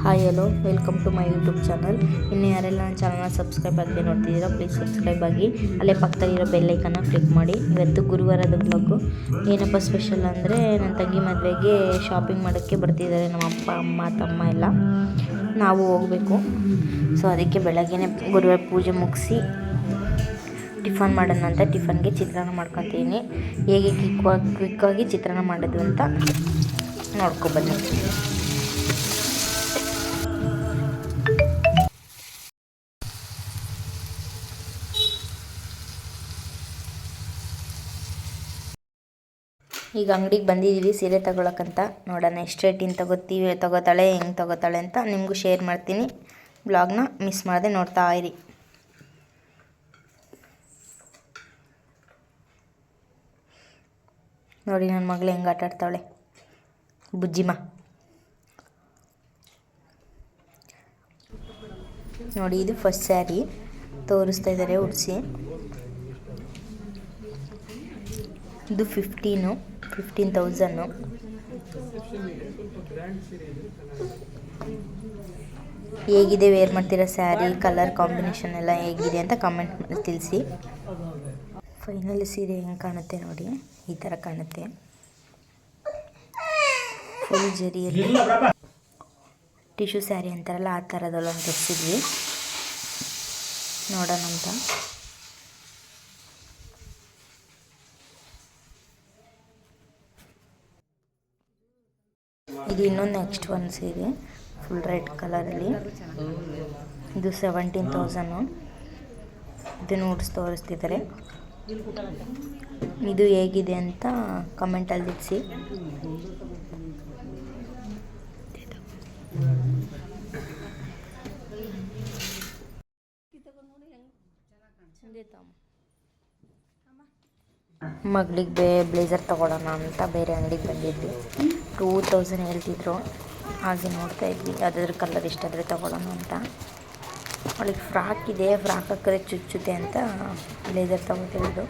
Hi hello welcome to my YouTube channel. ಇನ್ನು ಯಾರೆಲ್ಲ ನನ್ನ ಚಾನಲ್ನ ಸಬ್ಸ್ಕ್ರೈಬ್ ಆಗದೆ ನೋಡ್ತಿದ್ದೀರಾ ಪ್ಲೀಸ್ ಸಬ್ಸ್ಕ್ರೈಬ್ ಆಗಿ, ಅಲ್ಲೇ ಪಕ್ಕದಲ್ಲಿರೋ ಬೆಲ್ಲೈಕನ್ನ ಕ್ಲಿಕ್ ಮಾಡಿ. ಇವತ್ತು ಗುರುವಾರದ ಬ್ಲಾಗು. ಏನಪ್ಪ ಸ್ಪೆಷಲ್ ಅಂದರೆ ನನ್ನ ತಂಗಿ ಮದುವೆಗೆ ಶಾಪಿಂಗ್ ಮಾಡೋಕ್ಕೆ ಬರ್ತಿದ್ದಾರೆ ನಮ್ಮ ಅಪ್ಪ ಅಮ್ಮ ತಮ್ಮ ಎಲ್ಲ. ನಾವು ಹೋಗಬೇಕು. ಸೊ ಅದಕ್ಕೆ ಬೆಳಗ್ಗೆನೇ ಗುರುವಾರ ಪೂಜೆ ಮುಗಿಸಿ ಟಿಫನ್ ಮಾಡೋಣ ಅಂತ ಟಿಫನ್ಗೆ ಚಿತ್ರಾನ್ನ ಮಾಡ್ಕೊತೀನಿ. ಹೇಗೆ ಕ್ವಿಕ್ಕಾಗಿ ಚಿತ್ರಾನ್ನ ಮಾಡೋದು ಅಂತ ನೋಡ್ಕೊಬನ್ನಿ. ಈಗ ಅಂಗಡಿಗೆ ಬಂದಿದ್ದೀವಿ ಸೀರೆ ತಗೊಳಕ್ಕಂತ. ನೋಡೋಣ ಎಷ್ಟು ರೇಟಿಂದ ತಗೋತಾಳೆ ಹೆಂಗೆ ತಗೋತಾಳೆ ಅಂತ ನಿಮಗೂ ಶೇರ್ ಮಾಡ್ತೀನಿ. ಬ್ಲಾಗ್ನ ಮಿಸ್ ಮಾಡದೆ ನೋಡ್ತಾ ಇರಿ. ನೋಡಿ ನನ್ನ ಮಗಳು ಹೆಂಗೆ ಆಟ ಆಡ್ತಾವಳೆ ಬುಜ್ಜಿಮ್ಮ. ನೋಡಿ ಇದು ಫಸ್ಟ್ ಸ್ಯಾರಿ ತೋರಿಸ್ತಾ ಇದ್ದಾರೆ ಉಡಿಸಿ. ಇದು 15,000. ಹೇಗಿದೆ ವೇರ್ ಮಾಡ್ತಿರೋ ಸ್ಯಾರಿ, ಕಲರ್ ಕಾಂಬಿನೇಷನ್ ಎಲ್ಲ ಹೇಗಿದೆ ಅಂತ ಕಮೆಂಟ್ ಮಾಡಿ ತಿಳಿಸಿ. ಫೈನಲಿ ಸೀರೆ ಹೆಂಗೆ ಕಾಣುತ್ತೆ ನೋಡಿ, ಈ ಥರ ಕಾಣುತ್ತೆ. ಫುಲ್ ಜರಿಯಲ್ಲಿ ಟಿಶ್ಯೂ ಸ್ಯಾರಿ ಅಂತಾರಲ್ಲ ಆ ಥರದಲ್ಲೊಂದು ತರಿಸಿದ್ವಿ. ನೋಡೋಣ ಅಂತ. ಇದು ಇನ್ನೊಂದು ನೆಕ್ಸ್ಟ್ ಒಂದು ಸೀರೆ ಫುಲ್ ರೆಡ್ ಕಲರಲ್ಲಿ. ಇದು 17,000. ಇದನ್ನು ಉಡಿಸಿ ತೋರಿಸ್ತಿದ್ದಾರೆ. ಇದು ಹೇಗಿದೆ ಅಂತ ಕಮೆಂಟಲ್ಲಿ ತಿಳಿಸಿ. ಮಗಳಿಗೆ ಬ್ಲೇಸರ್ ತೊಗೊಳ್ಳೋಣ ಅಂತ ಬೇರೆ ಅಂಗಡಿಗೆ ಬಂದಿದ್ವಿ. 2,000 ಹೇಳ್ತಿದ್ರು. ಹಾಗೆ ನೋಡ್ತಾ ಇದ್ವಿ ಯಾವುದಾದ್ರೂ ಕಲರ್ ಇಷ್ಟ ಆದರೆ ತೊಗೊಳ್ಳೋಣ ಅಂತ. ಅವಳಿಗೆ ಫ್ರಾಕ್ ಇದೆ, ಫ್ರಾಕ್ ಹಾಕಿದ್ರೆ ಚುಚ್ಚುತ್ತೆ ಅಂತ ಬ್ಲೇಸರ್ ತೊಗೊತಿರೋದು.